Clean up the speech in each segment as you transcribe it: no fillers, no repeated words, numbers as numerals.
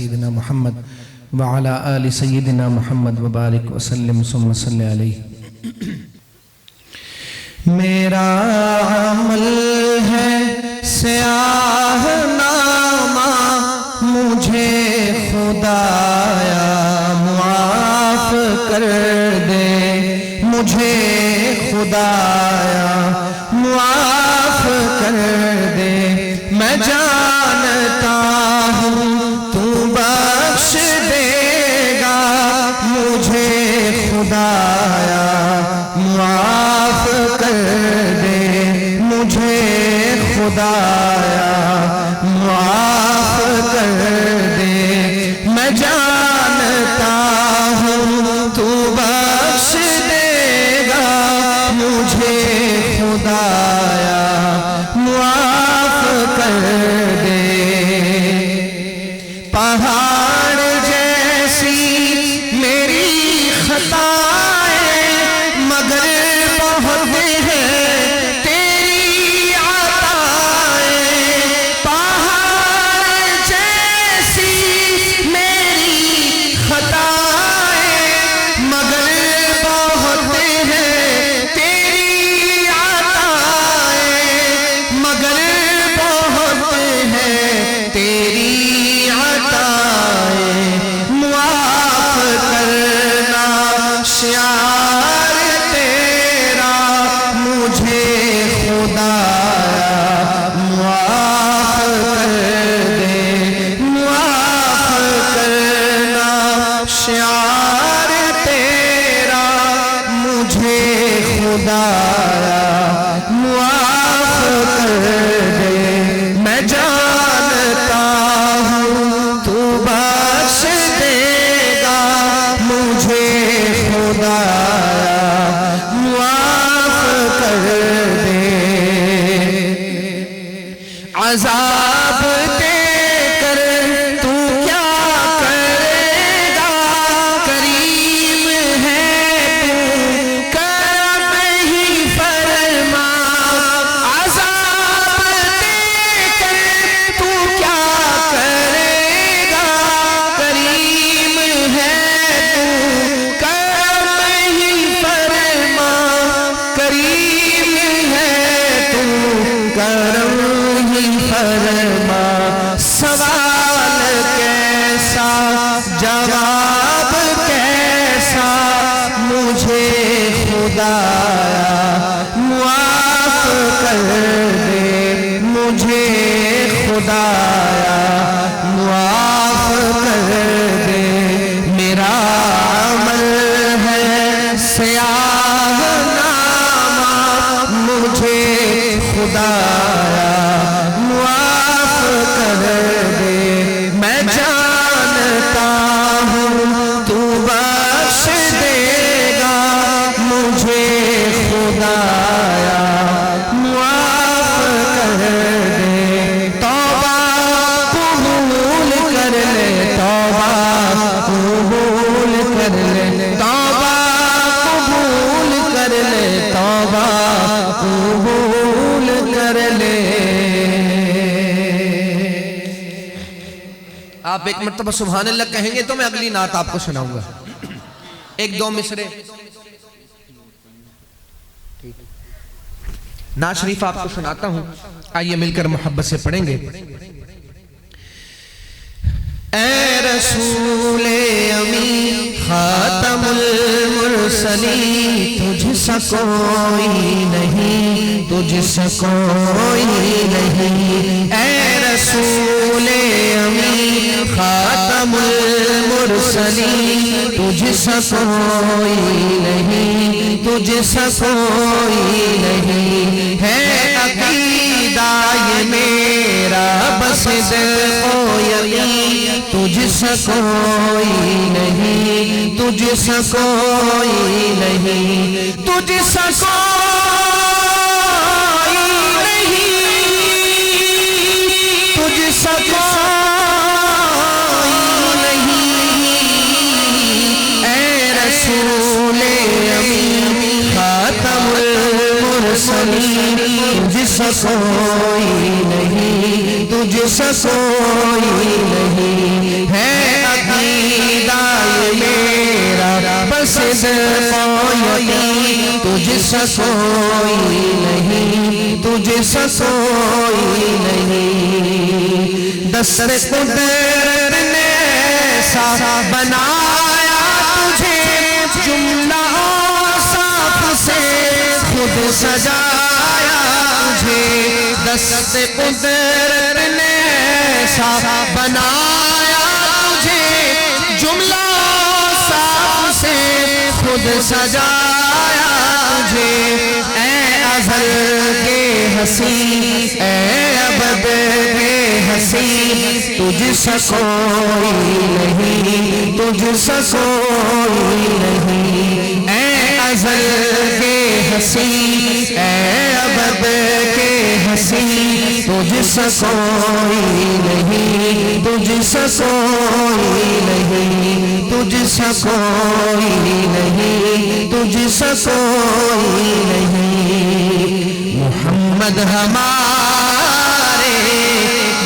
سیدنا محمد وعلی آل سیدنا محمد وبارک وسلم ثم صلی علیہ. میرا عمل ہے سیاہ نامہ مجھے خدایا معاف کر دے، مجھے خدایا معاف کر دے. میں جانتا ہوں تو بخش دے گا، مجھے خدایا معاف کر دے، مجھے خدایا معاف کر دے. میں جانتا ہوں تو بخش دے گا، مجھے خدایا معاف کر دے. پہاڑ جیسی میری خطائیں مگر بہت ہیں تیری عطائیں. پہاڑ جیسی میری خطائیں مگر بہت ہیں تیری عطائیں، مگر بہت ہیں تیری عطائیں. معاف کرنا شعار تیرا، مجھے خدایا معاف کر دے. معاف کرنا شعار تیرا، مجھے خدایا معاف کر دے. میں جانتا ہوں تو بخش دے گا، مجھے خدایا معاف کر دے. عذاب دے کر تو کیا کرے گا، کریم ہے تو کرم ہی فرما. عذاب دے کر تو کیا کرے گا، کریم ہے تو کرم ہی فرما. کریم ہے تو کرم ہی فرما. سوال کیسا جواب کیسا، مجھے خدایا معاف کر دے، مجھے خدایا معاف کر دے. میرا عمل ہے سیاہ نامہ مجھے خدایا معاف کر دے. میں جانتا ہوں تو بخش دے گا، مجھے خدایا معاف کر دے. توبہ قبول کر لے، توبہ قبول کر لے، توبہ قبول کر لے، توبہ قبول کر لے. آپ ایک مرتبہ سبحان اللہ کہیں گے تو میں اگلی نعت آپ کو سناؤں گا. ایک دو مصرے نعت شریف آپ کو سناتا ہوں، آئیے مل کر محبت سے پڑھیں گے. اے رسول امین خاتم المرسلین، تجھ سا کوئی نہیں، تجھ سا کوئی نہیں. اے رسول امین خاتم المرسلین، تجھ سا کوئی نہیں، تجھ سا کوئی نہیں. ہے عقیدہ یہ میرا بس دل کو یقین، تجھ سا کوئی نہیں، تجھ سا کوئی نہیں، تجھ سا کوئی نہیں، تجھ سا کوئی نہیں. اے رسول امین خاتم المرسلین، تجھ سا کوئی نہیں، تجھ سا کوئی نہیں. ہے صدق و یقین تجھ سا کوئی نہیں، تجھ سا کوئی نہیں، دست قدرت نے ایسا بنایا تجھے، جملہ صاف سے خود سجایا تجھے، دست قدرت نے ایسا بنایا تجھے، جملہ صاف سے خود سجایا تجھے، اے ازل کے حسین اے ابد کے حسین، تجھ سا کوئی نہیں، تجھ سا کوئی نہیں، اے ازل کے حسین اے ابد کے حسین، تجھ سا کوئی نہیں، تجھ سا کوئی نہیں، تجھ سا کوئی نہیں، تجھ سا کوئی نہیں، محمد ہمارے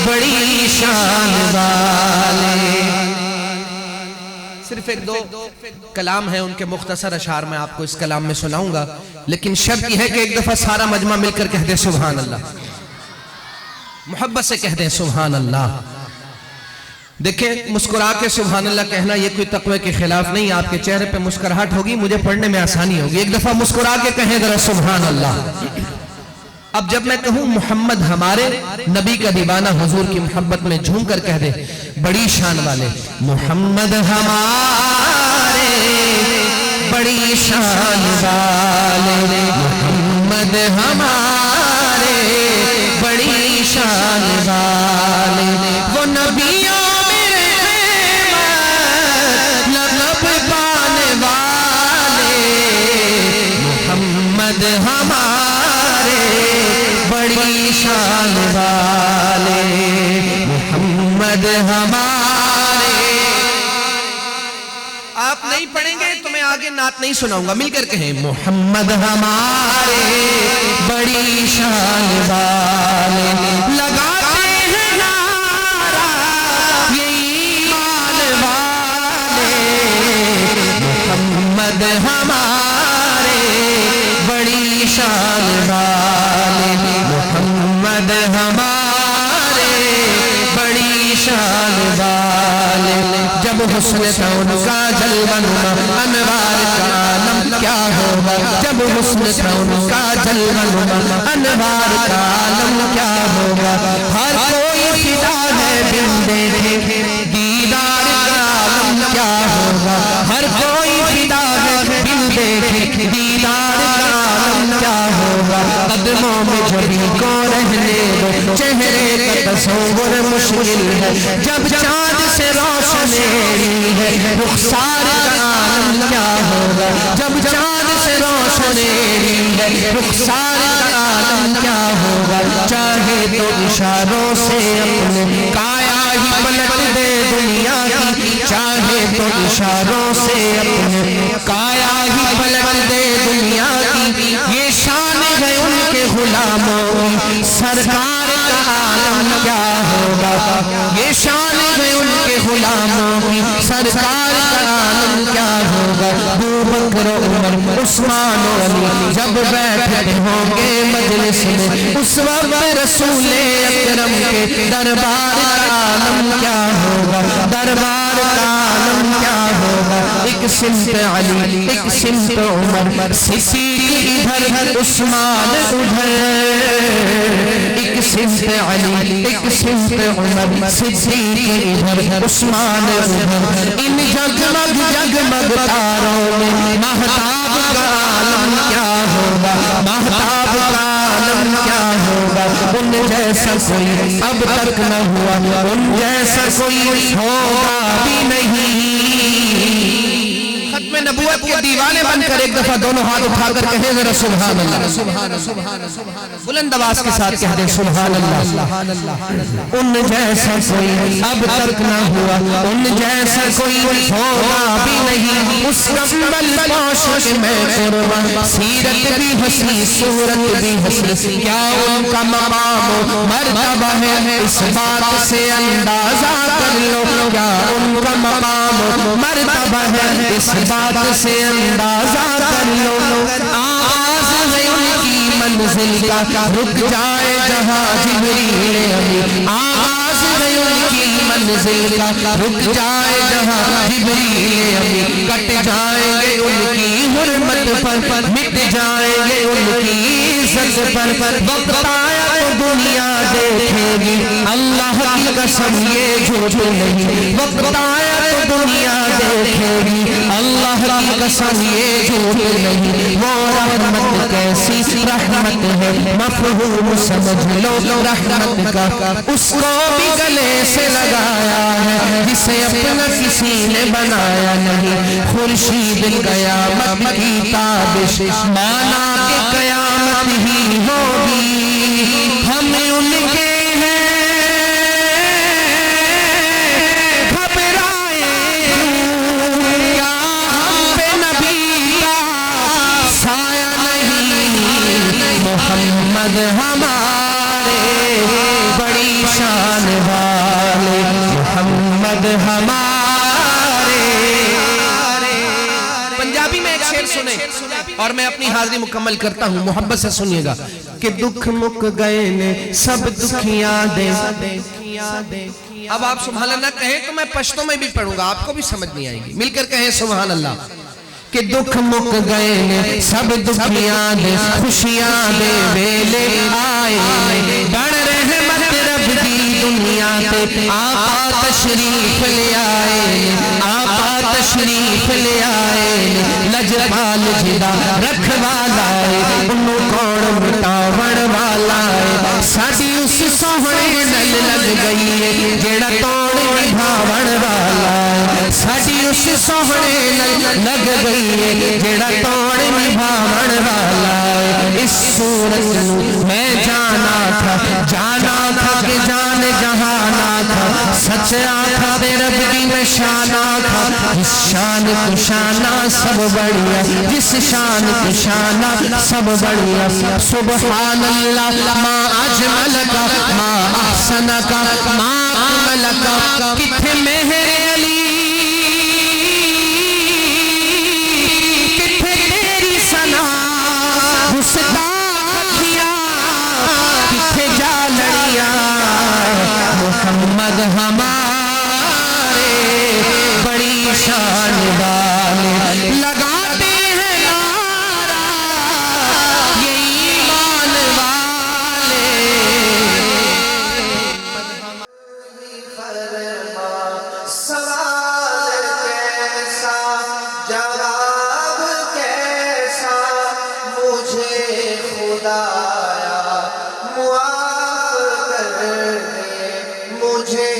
بڑی شان والے۔ صرف ایک دو کلام ہیں، ان کے مختصر اشعار میں آپ کو اس کلام میں سناؤں گا، لیکن شرط یہ ہے کہ ایک دفعہ سارا مجمع مل کر کہہ دے سبحان اللہ، محبت سے کہہ دیں سبحان اللہ۔ دیکھیں مسکرا کے سبحان اللہ کہنا یہ کوئی تقوی کے خلاف نہیں، آپ کے چہرے پہ مسکراہٹ ہوگی، مجھے پڑھنے میں آسانی ہوگی، ایک دفعہ مسکرا کے کہیں ذرا سبحان اللہ۔ اب جب میں کہوں محمد ہمارے، نبی کا دیوانہ حضور کی محبت میں جھوم کر کہہ دے بڑی شان والے، محمد ہمارے بڑی شان والے، محمد ہمارے بڑی شان والے، وہ نبیوں میں لقب پانے والے، محمد ہمارے بڑی شان والے، محمد ہمارے۔ آپ نہیں پڑھیں گے تو میں آگے نعت نہیں سناؤں گا، مل کر کہیں محمد ہمارے بڑی شان والے، لگاتے ہیں نعرہ یہ ایمان والے، محمد ہمارے بڑی شان والے، محمد ہمارے بڑی شان والے، جب حسن تھا ان کا جلوہ نما انوار کا عالم کیا ہوگا، جب حسن تھا ان کا جلوہ نما انوار کا عالم کیا ہوگا، ہر کوئی فدا ہے بن دیکھے دیدار کا عالم کیا ہوگا، ہر کوئی فدا ہے بن دیکھے دیدار کا عالم کیا ہوگا، قدموں میں جبھی کو رہنے دو چہرے کا تصور مشکل ہے، جب چاند سے روشنی ہے رخسار کا عالم کیا ہوگا، جب چاند سے روشنی ہے رخسار کا عالم کیا ہوگا، چاہے تو اشاروں سے اپنے کایا ہی پلٹ دے دنیا کی، چاہے تو اشاروں سے اپنے کایا ہی پلٹ دے دنیا کی، یہ شان ہے ان کے غلاموں کی، سرکار کا عالم کیا ہوگا، یہ شان ہے ان کے غلاموں کی، سرکار کا عالم کیا ہوگا، ابو بکر عمر عثمان و علی جب بیٹھے ہوں گے مجلس میں، اس وقت رسول اکرم کے دربار کا عالم کیا ہوگا، دربار کا عالم کیا ہوگا، ایک سمت علی ایک سمت عمر، صدیق ادھر عثمان ادھر، ایک سمت علی ایک سمت عمر، صدیق ادھر عثمان ادھر، ان جگمگ جگمگ تاروں میں مہتاب کا عالم کیا ہوگا، مہتاب کا عالم کیا ہوگا، ان جیسا کوئی اب تک نہ ہوا، ان جیسا کوئی ہوگا بھی نہیں۔ ختم نبوت کے دیوانے بن کر ایک دفعہ دونوں ہاتھ اٹھا کر کہیں ذرا سبحان اللہ، بلند آواز کے ساتھ کہہ دیں سبحان اللہ۔ ان جیسا کوئی اب تک نہ ہوا، ان جیسا کوئی ہوگا بھی نہیں، اس کمبل پوش کے میں قربان، سیرت بھی حسنی صورت بھی حسنی، کیا ان کا مقام و مرتبہ ہے، اس بات سے اندازہ کر لو، کیا ان کا مقام مرتبہ ہے اس بات سے اندازہ کر لو آغاز ہے ان کی منزل کا رک جائے جہاں جبریل امین آغاز ہے ان کی منزل کا رک جائے جہاں جبریل امین کٹ جائیں گے ان کی حرمت پر مٹ جائیں گے ان کی عزت پر وقت آیا تو دنیا دیکھے گی اللہ کی قسم یہ جھوٹ نہیں وقت آیا تو دنیا دیکھے گی اللہ کی قسم یہ جھوٹ نہیں وہ رحمت کیسی رحمت ہے مفہوم سمجھ لو رحمت کا اس کو بھی گلے سے لگایا ہے جسے اپنا کسی نے بنایا نہیں خورشید قیامت کی تابش مانا کہ قیامت ہی ہوگی ہم ان کے ہیں گھبرائے کیا ہم پہ نبی کا سایہ نہیں محمد ہمارے بڑی شان والے محمد ہمارے پنجابی میں ایک شعر سنیں اور میں اپنی حاضری مکمل کرتا ہوں محبت سے سنیے گا کہ دکھ مک گئے نے سب دکھیاں دے اب آپ سبحان اللہ کہیں تو میں پشتو میں بھی پڑھوں گا آپ کو بھی سمجھ نہیں آئے گی مل کر کہیں سبحان اللہ کہ دکھ مک گئے نے سب دکھیاں دے خوشیاں دے ویلے آئے بڑھ رحمت رب دی دنیا تے آقا تشریف لے آئے آقا تشریف لے آئے لجپال جدا رکھوالا ہے انہوں کون مٹاون والا ہے ساڑی اس سوہنے نل لگ گئی ہے جیڑا توڑ نبھاون والا ہے ساڑی اس سوہنے نل لگ گئی ہے جیڑا توڑ نبھاون والا ہے اس صورت میں جانا تھا کہ جان جہانا تھا سچ آتھا دے رب کی میں شانا تھا جس شان کو شانہ سب بڑھیا جس شان کو شانہ سب بڑھیا سبحان اللہ ما اجمل کا ما احسن کا ما اکمل کا کتھے مہر علی کتھے تیری ثنا گستاخیاں کتھے جالڑیاں محمد ہمارے بڑی شان والے لگاتے ہیں نعرہ یہ ایمان والے سوال کیسا جواب کیسا مجھے خدایا معاف کر دے مجھے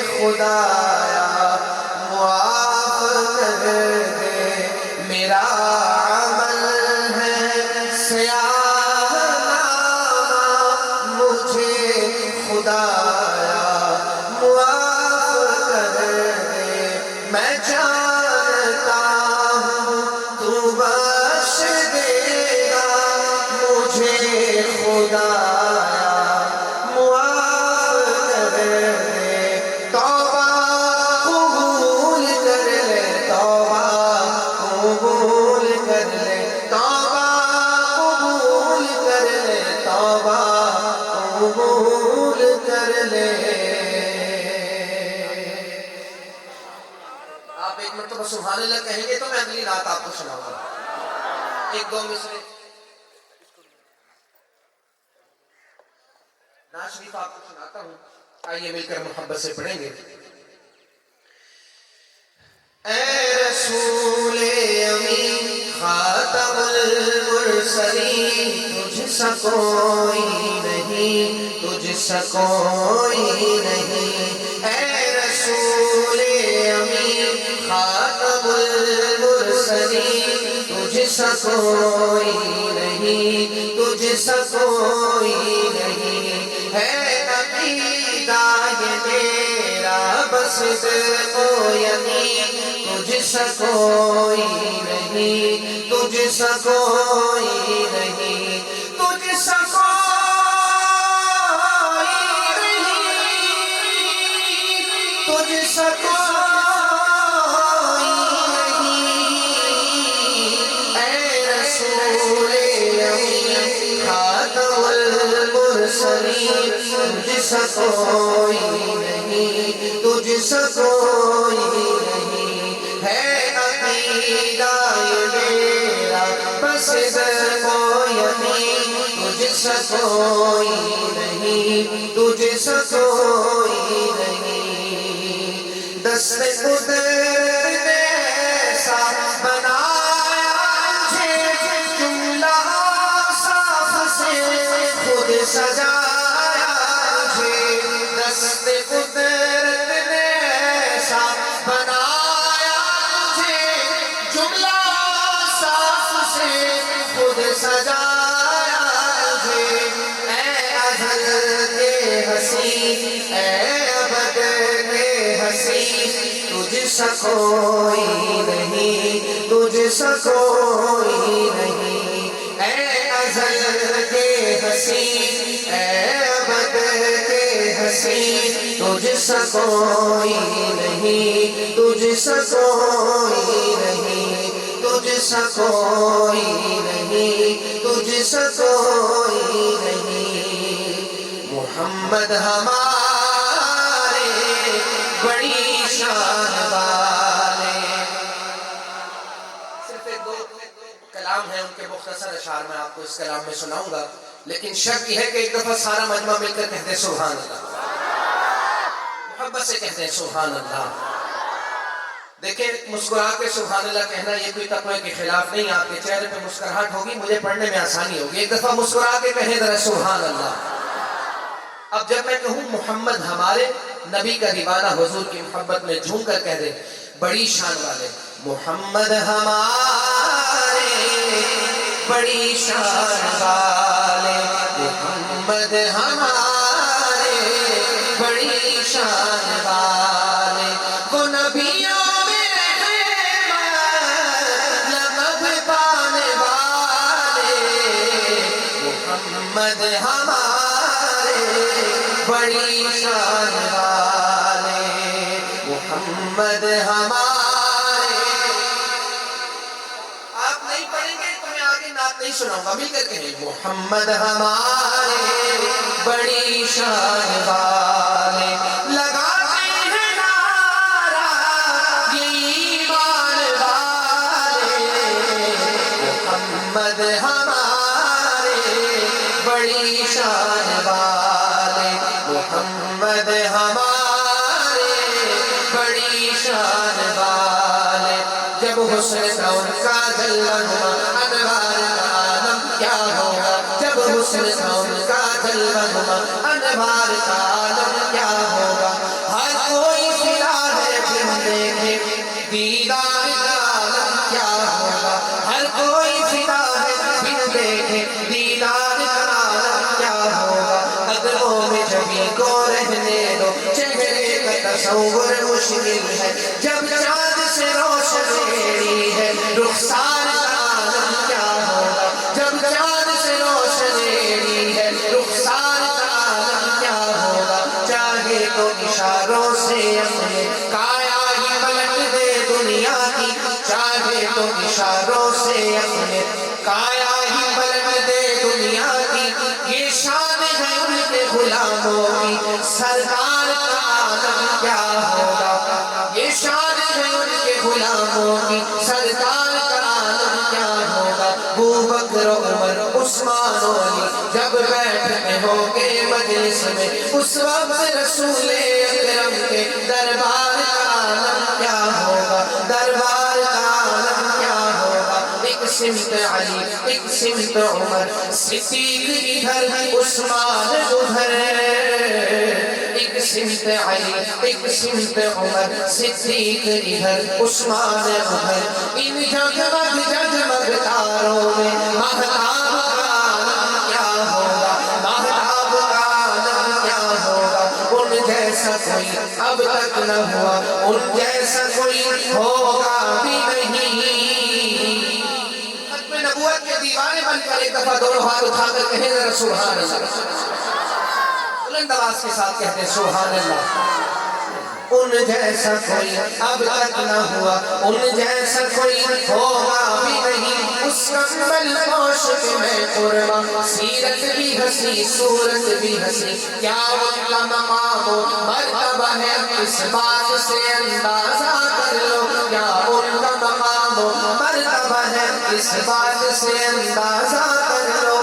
خدایا معاف کر دے میرا عمل ہے سیاہ نامہ مجھے خدایا معاف کر دے میں جانتا ہوں تو بخش دے گا مجھے خدایا معاف کر دے توبہ قبول کر لے توبہ قبول کر لے توبہ قبول کر لے توبہ قبول کر لے آپ ایک مرتبہ سبحان اللہ کہیں گے تو میں اگلی رات آپ کو سناؤں گا ایک دو مصرے نعت شریف آپ کو سناتا ہوں آئیے مل کر محبت سے پڑھیں گے اے رسول امین خاتم المرسلین تجھ سا کوئی نہیں تجھ سا کوئی نہیں اے رسول امین خاتم المرسلین تجھ سا کوئی نہیں تجھ سا کوئی نہیں ہے نبی دائیں میرا بس صدق و یقین تجھ سا کوئی نہیں تجھ سا کوئی نہیں تجھ سا کوئی نہیں تجھ سا کوئی کوئی نہیں، تجھ سے کوئی نہیں، ہے عقیدہ یہ میرا بس در کو یقین، تجھ سے کوئی نہیں، تجھ سے کوئی نہیں، دست قدرت نے ایسا بنایا مجھے، جملہ صاف سے خود سجایا مجھے، دست قدرت نے ایسا بنایا مجھے، جملہ صاف سے خود سجایا مجھے، اے ازل کے حسین، اے ابد کے حسین، تجھ سے کوئی نہیں، تجھ سے کوئی نہیں، اے ازل کے حسین، اے ابد کے حسین، تجھ سے کوئی نہیں، تجھ سے کوئی نہیں، تجھ سے کوئی نہیں، تجھ سے کوئی نہیں، محمد ہمارے بڑی شان والے۔ صرف ایک دو کلام ہیں ان کے مختصر اشعار میں آپ کو اس کلام میں سناؤں گا، لیکن شرط یہ ہے کہ ایک دفعہ سارا مجمع مل کر کہتے ہیں سبحان اللہ، محبت سے کہتے ہیں سبحان اللہ۔ دیکھیں مسکرا کے سبحان اللہ کہنا یہ کوئی تقوی کے خلاف نہیں، آپ کے چہرے پہ مسکراہٹ ہوگی، مجھے پڑھنے میں آسانی ہوگی، ایک دفعہ مسکرا کے کہیں ذرا سبحان اللہ۔ اب جب میں کہوں محمد ہمارے، نبی کا دیوانہ حضور کی محبت میں جھوم کر کہہ دے بڑی شان والے، محمد ہمارے بڑی شان والے، محمد ہمارے بڑی شان والے، وہ نبیوں میں رحمت لقب پانے والے، محمد ہمارے بڑی شان والے، محمد ہمارے۔ آپ نہیں پڑھیں گے تو میں آگے نعت نہیں سناؤں گا، مل کر کہیں محمد ہمارے بڑی شان والے، لگاتے ہیں نعرہ یہ ایمان والے، محمد ہمارے بڑی شان والے، محمد ہمارے بڑی شان والے، جب حسن کا ان کا جلوہ نما انوار کا عالم کیا ہوگا، جب حسن کا ان کا جلوہ نما انوار کا عالم کیا ہوگا، ہر کوئی فدا ہے پھر دیکھے دیدار کا عالم کیا ہوگا، ہر کوئی فدا ہے پھر دیکھے دیدار کا عالم کیا ہوگا، قدموں میں جبھی کو رہنے دو، چہرے کا تصور مشکل ہے، جب چاند سے روشن میری ہے، رخسار کا عالم کیا ہوگا، جب چاند سے روشن میری ہے، رخسار کا عالم کیا ہوگا، چاہے تو اشاروں سے اپنے کایا ہی پلٹ دے دنیا کی، چاہے تو اشاروں سے اپنے کایا ہی پلٹ دے دنیا کی، یہ شان ہے ان کے غلاموں کی، سرکار کا عالم کیا ہوگا، یہ شان ہے ان کے غلاموں کی، سرکار کا عالم کیا ہوگا، ابوبکر عمر عثمان و علی جب بیٹھے ہوں گے مجلس میں، اس وقت رسول اکرم کے دربار کا عالم کیا ہوگا، دربار کا عالم کیا ہوگا، ایک سمت علی ایک سمت عمر، صدیق ادھر عثمان ادھر، ایک سمت علی ایک سمت عمر، صدیق ادھر عثمان ادھر، ان جگمگ جگمگ تاروں میں مہتاب کا عالم کیا ہوگا، مہتاب کا عالم کیا ہوگا، ان جیسا کوئی اب تک نہ ہوا، ان جیسا کوئی ہوگا بھی نہیں۔ ختم نبوت کے دیوانے بن کر ایک دفعہ دونوں ہاتھ اٹھا کر کہیں ذرا سبحان اللہ، بلند آواز کے ساتھ کہتے ہیں سبحان اللہ۔ ان جیسا کوئی اب تک نہ ہوا، ان جیسا کوئی ہوگا بھی نہیں، اس کمبل پوش پہ میں قربان سیرت بھی ہنسی صورت بھی ہنسی کیا ان کا مقام و مرتبہ ہے اس بات سے اندازہ کر لو کیا ان کا مقام و مرتبہ ہے اس بات سے اندازہ کر لو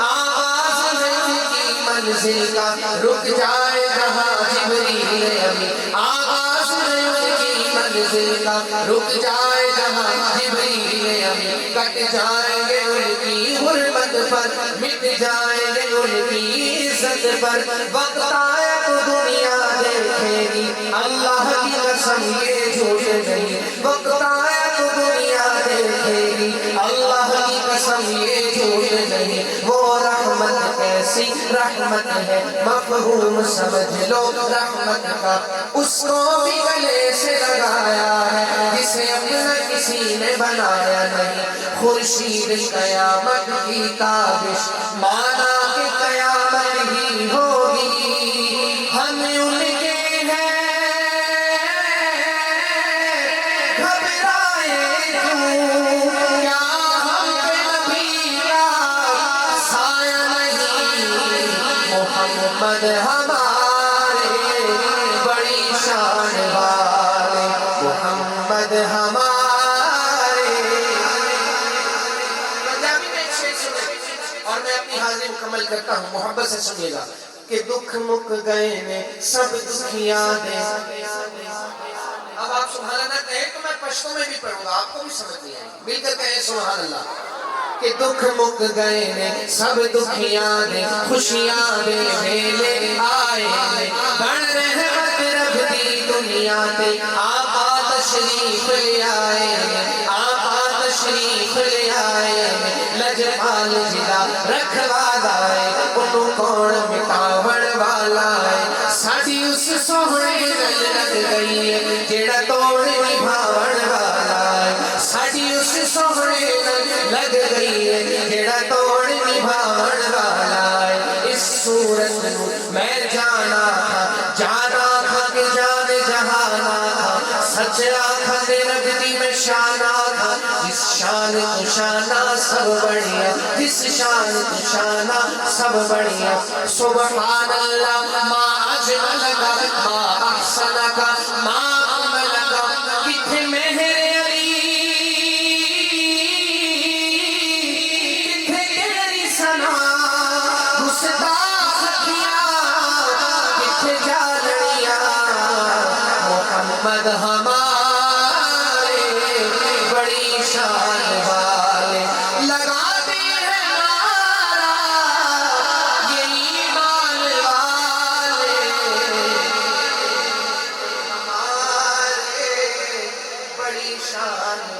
آغاز ہے ان کی منزل کا رک جائے جہاں جبریل امین آغاز ہے ان کی منزل کا رک جائے جہاں جبریل امین کٹ جائیں گے ان کی حرمت پر مٹ جائیں گے ان کی عزت پر وقت آیا تو دنیا دیکھے گی اللہ کی قسم یہ جھوٹ نہیں وقت آیا تو دنیا دیکھے گی اللہ کی قسم یہ جھوٹ نہیں وہ رحمت کیسی رحمت ہے مفہوم سمجھ لو رحمت کا اس کو بھی گلے سے لگایا ہے جسے اپنا کسی نے بنایا نہیں خورشید قیامت کی تابش مانا کہ قیامت ہی ہوگی ہم ان کے ہیں گھبرائے کیوں کیا ہم پہ نبی کا سایہ نہیں محمد ہمارے بڑی شان والے محمد ہمارے اور میں اپنی حاضری مکمل کرتا ہوں محبت سے سنیے گا کہ دکھ مک گئے نے سب دکھیاں دے اب آپ سبحان اللہ کہیں تو میں پشتوں میں بھی پڑھوں گا آپ کو بھی سمجھ نہیں آئے گی مل کر کہیں سبحان اللہ کہ دکھ مک گئے نے سب دکھیاں دے خوشیاں دے میلے آئے بڑھ رحمت رب دی دنیا تے آقا تشریف لے آئے آقا تشریف لے آئے لجپال جدا رکھوالا ہے انہوں کون مٹاوڑ والا ہے ساڑھی اس سوہنے لگ گئی ہے جیڑا توڑ نبھاوڑ والا ہے ساڑھی اس سوہنے لگ گئی ہے جیڑا توڑ نبھاوڑ والا ہے اس صورت میں جانا تھا کہ جان جہانا تھا سچ آنکھا دے رب دی میں شانا تھا جس شان تو شانہ سب بڑھیا جس شان تو شانہ سب بڑھیا سبحان اللہ ما اجملکا ما احسنکا ما عملکا کتھے مہر علی کتھے تیری سنا گستاخ کیا کتھے جالڑیا محمد ہمارے بڑی شان والے لگاتے ہیں نعرہ یہ ایمان والے ہمارے بڑی شان